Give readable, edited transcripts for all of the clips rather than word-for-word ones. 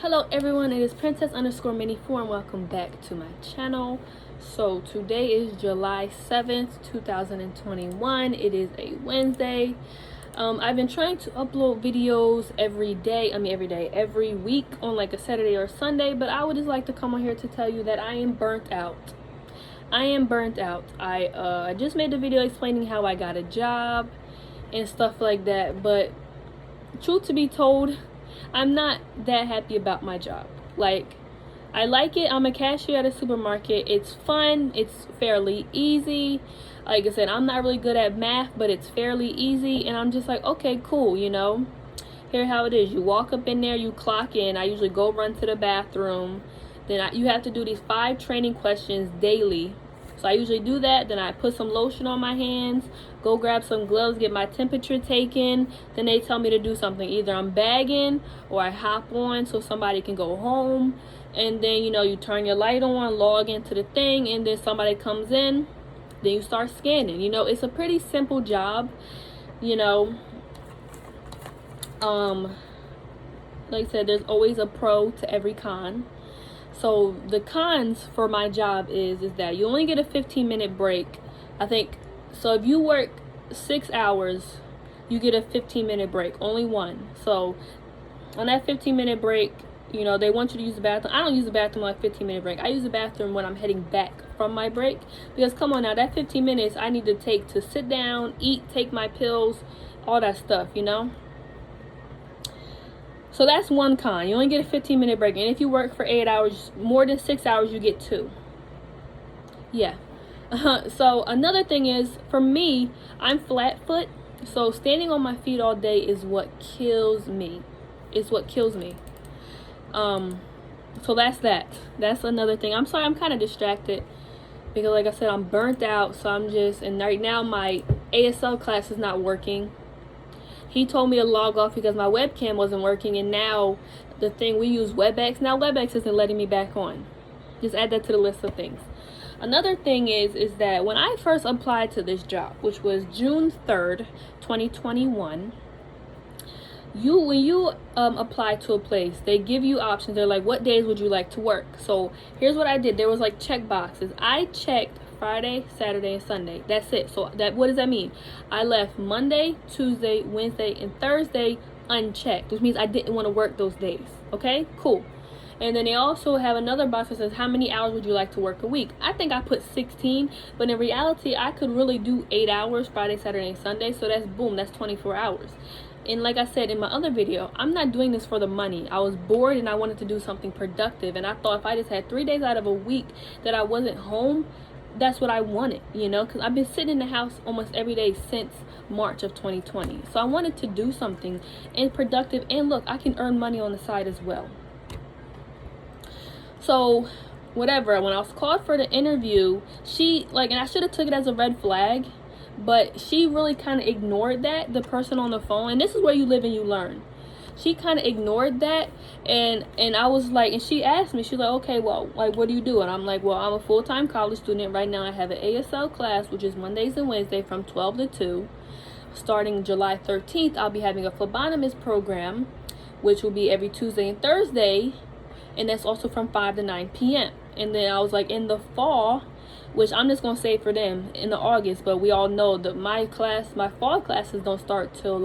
Hello everyone, it is Princess underscore Mini 4 and welcome back to my channel. So today is July 7th, 2021. It is a Wednesday. I've been trying to upload videos every week on like a Saturday or Sunday, but I would just like to come on here to tell you that I am burnt out. I just made the video explaining how I got a job and stuff like that, but truth to be told, I'm not that happy about my job. Like, I like it. I'm a cashier at a supermarket. It's fun. It's fairly easy. Like I said, I'm not really good at math, but it's fairly easy. And I'm just like, okay, cool, Here how it is. You walk up in there, you clock in. I usually go run to the bathroom. Then you have to do these 5 training questions daily. So I usually do that. Then I put some lotion on my hands, go grab some gloves, get my temperature taken. Then they tell me to do something. Either I'm bagging or I hop on so somebody can go home. And then, you turn your light on, log into the thing, and then somebody comes in. Then you start scanning. It's a pretty simple job. Like I said, there's always a pro to every con. So the cons for my job is that you only get a 15-minute break. I think so. If you work 6 hours, you get a 15-minute break, only one. So on that 15-minute break, they want you to use the bathroom. I don't use the bathroom on a 15-minute break. I use the bathroom when I'm heading back from my break, because come on now, that 15 minutes I need to take to sit down, eat, take my pills, all that stuff, So that's one con. You only get a 15-minute break. And if you work for 8 hours, more than 6 hours, you get 2. Yeah. So another thing is, for me, I'm flat foot. So standing on my feet all day is what kills me. So that's that. That's another thing. I'm sorry, I'm kind of distracted. Because like I said, I'm burnt out. So and right now my ASL class is not working. He told me to log off because my webcam wasn't working, and now the thing we use, WebEx, now WebEx isn't letting me back on. Just add that to the list of things. Another thing is that when I first applied to this job, which was June 3rd, 2021, when you apply to a place, they give you options. They're like, what days would you like to work? So here's what I did. There was like check boxes. I checked Friday, Saturday, and Sunday. That's it. So what does that mean? I left Monday, Tuesday, Wednesday, and Thursday unchecked, which means I didn't want to work those days. Okay, cool. And then they also have another box that says, how many hours would you like to work a week? I think I put 16, but in reality, I could really do 8 hours, Friday, Saturday, and Sunday. So that's 24 hours. And like I said in my other video, I'm not doing this for the money. I was bored and I wanted to do something productive. And I thought if I just had 3 days out of a week that I wasn't home, that's what I wanted, because I've been sitting in the house almost every day since March of 2020. So I wanted to do something and productive. And look, I can earn money on the side as well. So whatever, when I was called for the interview, and I should have took it as a red flag, but she really kind of ignored that, the person on the phone. And this is where you live and you learn. She kind of ignored that, and I was like, and she asked me, she's like, okay, well, like, what do you do? And I'm like, well, I'm a full-time college student. Right now I have an ASL class, which is Mondays and Wednesdays from 12 to 2. Starting July 13th, I'll be having a phlebotomist program, which will be every Tuesday and Thursday, and that's also from 5 to 9 p.m. And then I was like, in the fall, which I'm just going to say for them, in the August, but we all know that my fall classes don't start till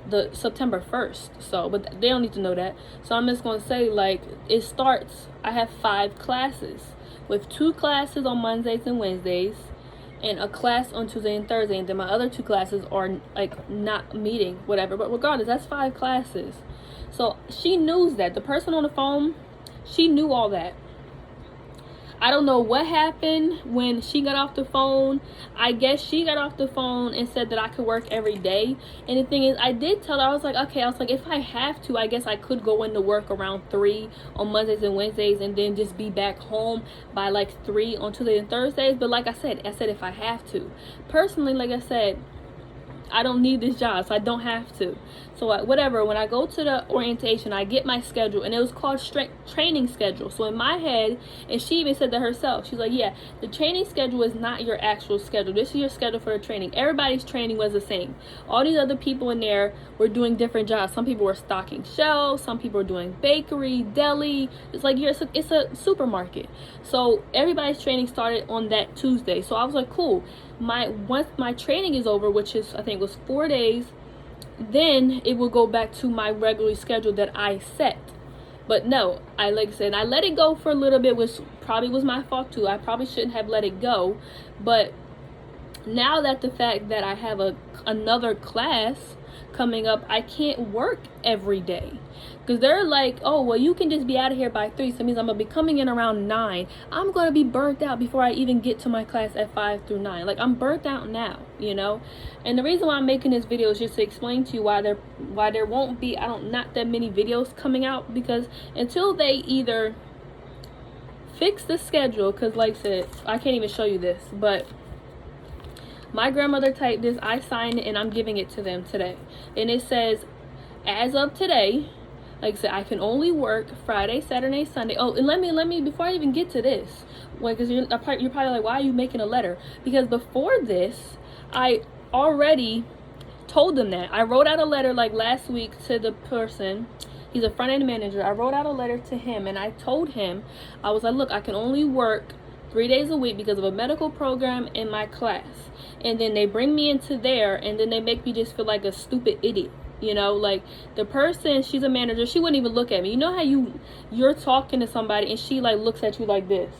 the September 1st. So, but they don't need to know that. So I'm just going to say, like, I have 5 classes with 2 classes on Mondays and Wednesdays and a class on Tuesday and Thursday. And then my other 2 classes are like not meeting, whatever. But regardless, that's 5 classes. So she knew that. The person on the phone, she knew all that. I don't know what happened when she got off the phone. I guess she got off the phone and said that I could work every day. And the thing is, I did tell her, I was like, if I have to, I guess I could go into work around 3 on Mondays and Wednesdays and then just be back home by like 3 on Tuesdays and Thursdays. But like I said if I have to. Personally, like I said, I don't need this job, so I don't have to. So whatever, when I go to the orientation, I get my schedule, and it was called training schedule. So in my head, and she even said that herself, she's like, yeah, the training schedule is not your actual schedule. This is your schedule for the training. Everybody's training was the same. All these other people in there were doing different jobs. Some people were stocking shelves, some people were doing bakery, deli. It's like it's a supermarket. So everybody's training started on that Tuesday. So I was like, cool. Once my training is over, which is, I think, was 4 days, then it will go back to my regularly schedule that I set. But no, I let it go for a little bit, which probably was my fault too. I probably shouldn't have let it go. But now that the fact that I have another class coming up, I can't work every day. Because they're like, oh, well, you can just be out of here by 3. So it means I'm going to be coming in around 9. I'm going to be burnt out before I even get to my class at 5 through 9. Like, I'm burnt out now, you know? And the reason why I'm making this video is just to explain to you why there won't be, not that many videos coming out. Because until they either fix the schedule, because like I said, I can't even show you this, but my grandmother typed this, I signed it, and I'm giving it to them today. And it says, as of today, like I said, I can only work Friday, Saturday, Sunday. Oh, and let me before I even get to this, because you're probably like, why are you making a letter? Because before this, I already told them that. I wrote out a letter like last week to the person. He's a front-end manager. I wrote out a letter to him, and I told him, I was like, look, I can only work 3 days a week because of a medical program in my class. And then they bring me into there, and then they make me just feel like a stupid idiot. You know, like the person, she's a manager, she wouldn't even look at me. You know how you're talking to somebody and she like looks at you like this,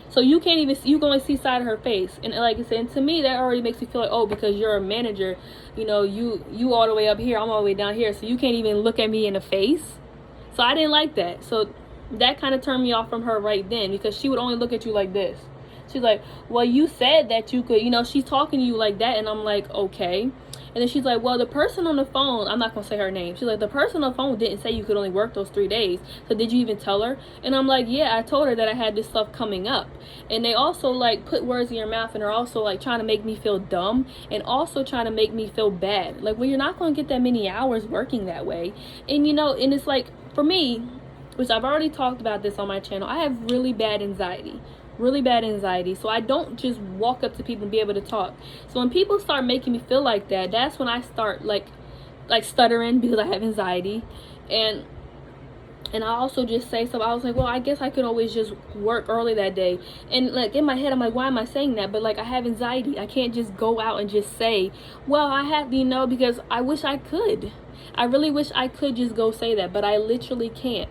so you can't even see, you can only see side of her face. And like I said, and to me that already makes me feel like, oh, because you're a manager, you know, you all the way up here, I'm all the way down here, so you can't even look at me in the face. So I didn't like that. So that kind of turned me off from her right then, because she would only look at you like this. She's like, well, you said that you could, you know, she's talking to you like that. And I'm like, okay. And then she's like, well, the person on the phone, I'm not going to say her name. She's like, the person on the phone didn't say you could only work those 3 days. So did you even tell her? And I'm like, yeah, I told her that I had this stuff coming up. And they also like put words in your mouth, and are also like trying to make me feel dumb, and also trying to make me feel bad. Like, well, you're not going to get that many hours working that way. And, you know, and it's like, for me, which I've already talked about this on my channel, I have really bad anxiety. So I don't just walk up to people and be able to talk. So when people start making me feel like that, that's when I start like stuttering, because I have anxiety. And I also just say something. I was like, well, I guess I could always just work early that day. And like in my head, I'm like, why am I saying that? But like, I have anxiety. I can't just go out and just say, well, I have, you know, because I wish I could. I really wish I could just go say that, but I literally can't.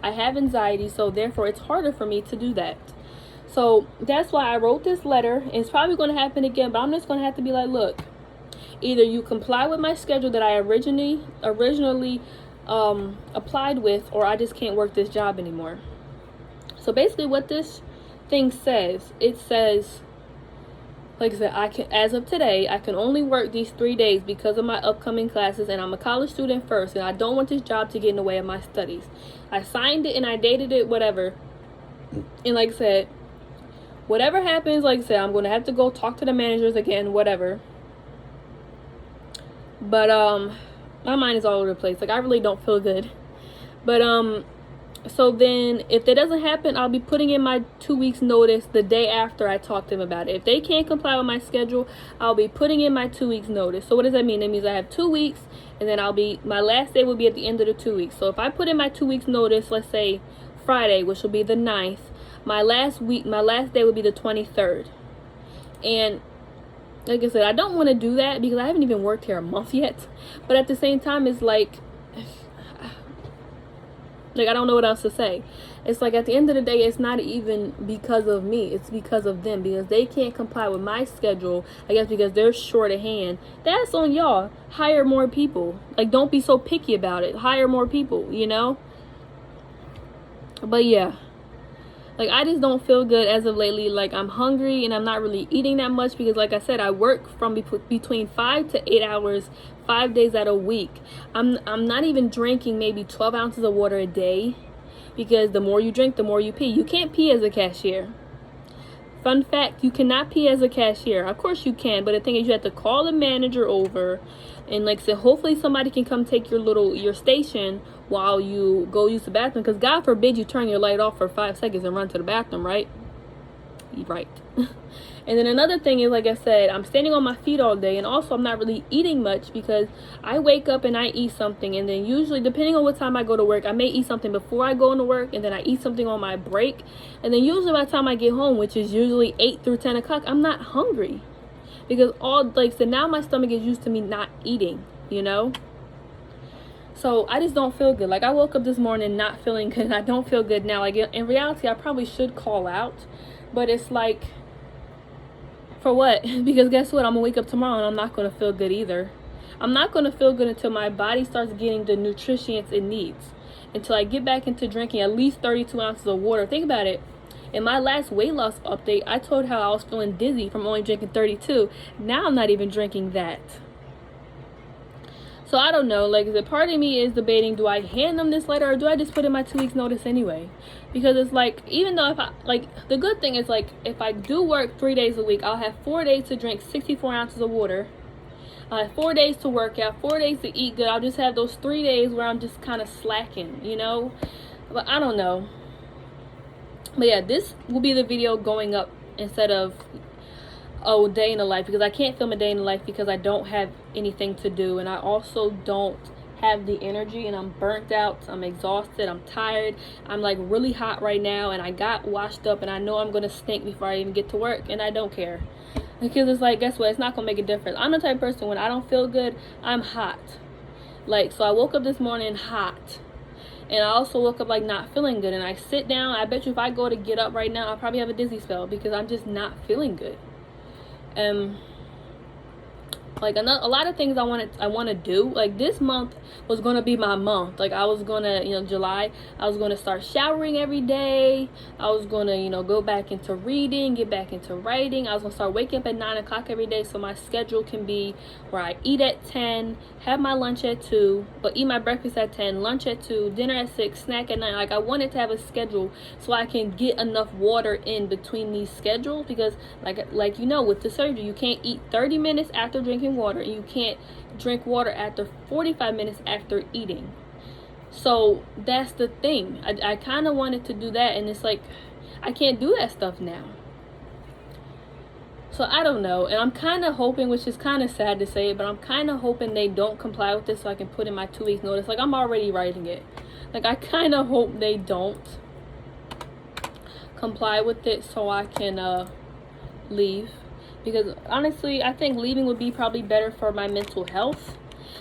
I have anxiety, so therefore it's harder for me to do that. So that's why I wrote this letter. It's probably going to happen again, but I'm just going to have to be like, look, either you comply with my schedule that I originally applied with, or I just can't work this job anymore. So basically what this thing says, it says, like I said, as of today, I can only work these 3 days because of my upcoming classes, and I'm a college student first, and I don't want this job to get in the way of my studies. I signed it and I dated it, whatever. And like I said, whatever happens, like I said, I'm going to have to go talk to the managers again, whatever. But, my mind is all over the place. Like, I really don't feel good. But, so then, if that doesn't happen, I'll be putting in my 2 weeks notice the day after I talk to them about it. If they can't comply with my schedule, I'll be putting in my 2 weeks notice. So what does that mean? That means I have 2 weeks, and then my last day will be at the end of the 2 weeks. So if I put in my 2 weeks notice, let's say Friday, which will be the 9th, my last day would be the 23rd. And like I said, I don't want to do that because I haven't even worked here a month yet. But at the same time, it's like I don't know what else to say. It's like, at the end of the day, it's not even because of me, it's because of them, because they can't comply with my schedule. I guess because they're short of hand. That's on y'all. Hire more people. Like, don't be so picky about it. Hire more people, you know. But yeah, like, I just don't feel good as of lately. Like, I'm hungry and I'm not really eating that much because, like I said, I work from between 5 to 8 hours, 5 days out a week. I'm not even drinking maybe 12 ounces of water a day, because the more you drink, the more you pee. You can't pee as a cashier. fun fact, you cannot pee as a cashier. Of course you can, but the thing is you have to call the manager over, and like I said, hopefully somebody can come take your station while you go use the bathroom, because God forbid you turn your light off for 5 seconds and run to the bathroom, right? Right. And then another thing is, like I said, I'm standing on my feet all day, and also I'm not really eating much because I wake up and I eat something, and then usually, depending on what time I go to work, I may eat something before I go into work, and then I eat something on my break, and then usually by the time I get home, which is usually 8 through 10 o'clock, I'm not hungry, because so now my stomach is used to me not eating, you know? So I just don't feel good. Like, I woke up this morning not feeling good, and I don't feel good now. Like, in reality, I probably should call out, but it's like, for what? Because guess what? I'm gonna wake up tomorrow and I'm not gonna feel good either. I'm not gonna feel good until my body starts getting the nutrients it needs. Until I get back into drinking at least 32 ounces of water. Think about it. In my last weight loss update, I told how I was feeling dizzy from only drinking 32. Now I'm not even drinking that. So I don't know, like, the part of me is debating, do I hand them this letter or do I just put in my 2 weeks notice anyway? Because it's like, even though the good thing is, like, if I do work 3 days a week, I'll have 4 days to drink 64 ounces of water. I'll have 4 days to work out, 4 days to eat good. I'll just have those 3 days where I'm just kind of slacking, you know? But I don't know. But yeah, this will be the video going up instead of a day in the life, because I can't film a day in the life because I don't have anything to do, and I also don't have the energy, and I'm burnt out, I'm exhausted, I'm tired, I'm like really hot right now, and I got washed up, and I know I'm gonna stink before I even get to work, and I don't care, because it's like, guess what, it's not gonna make a difference. I'm the type of person, when I don't feel good, I'm hot. Like, so I woke up this morning hot, and I also woke up like not feeling good, and I sit down, I bet you if I go to get up right now, I'll probably have a dizzy spell because I'm just not feeling good. Like, a lot of things I want to do. Like, this month was going to be my month. Like, I was going to, July, I was going to start showering every day. I was going to, go back into reading, get back into writing. I was going to start waking up at 9 o'clock every day, so my schedule can be where I eat at 10, have my lunch at 2, but eat my breakfast at 10, lunch at 2, dinner at 6, snack at 9. Like, I wanted to have a schedule so I can get enough water in between these schedules, because like with the surgery, you can't eat 30 minutes after drinking water, and you can't drink water after 45 minutes after eating. So that's the thing. I kind of wanted to do that, and it's like, I can't do that stuff now. So I don't know, and I'm kind of hoping, which is kind of sad to say it, but I'm kind of hoping they don't comply with this so I can put in my 2 weeks notice. Like, I'm already writing it. Like, I kind of hope they don't comply with it so I can leave. Because honestly, I think leaving would be probably better for my mental health,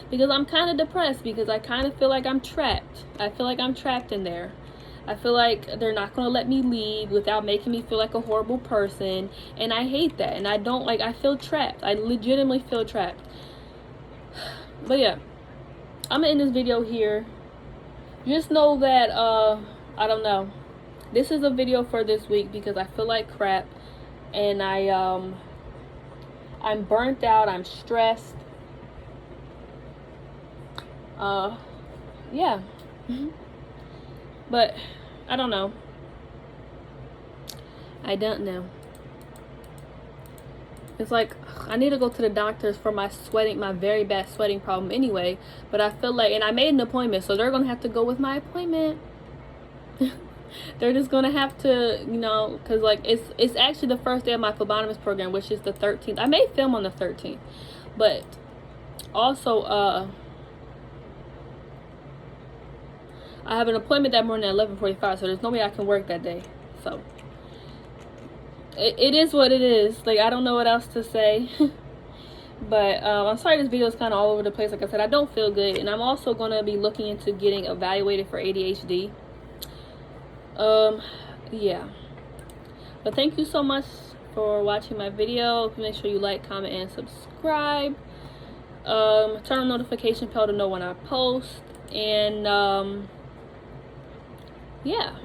because I'm kind of depressed, because I kind of feel like I'm trapped. I feel like I'm trapped in there. I feel like they're not going to let me leave without making me feel like a horrible person, and I hate that, and I don't like, I feel trapped. I legitimately feel trapped. But yeah, I'm gonna end this video here. Just know that I don't know, this is a video for this week because I feel like crap, and I'm burnt out, I'm stressed. Yeah. But I don't know. I don't know. It's like, I need to go to the doctors for my very bad sweating problem anyway. But I feel like, and I made an appointment, so they're gonna have to go with my appointment. They're just gonna have to, because like it's actually the first day of my phlebotomist program, which is the 13th. I may film on the 13th, but also I have an appointment that morning at 11:45, so there's no way I can work that day. So it is what it is. Like, I don't know what else to say. But I'm sorry this video is kind of all over the place. Like I said, I don't feel good, and I'm also gonna be looking into getting evaluated for ADHD. Yeah, but thank you so much for watching my video. Make sure you like, comment, and subscribe. Turn on notification bell to know when I post, and yeah,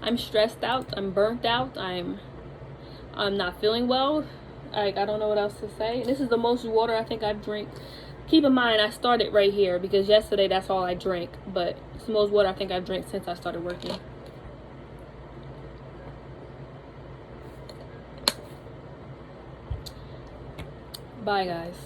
I'm stressed out, I'm burnt out, I'm not feeling well. I don't know what else to say. This is the most water I think I've drank. Keep in mind, I started right here because yesterday that's all I drank, but it's the most water I think I've drank since I started working. Bye, guys.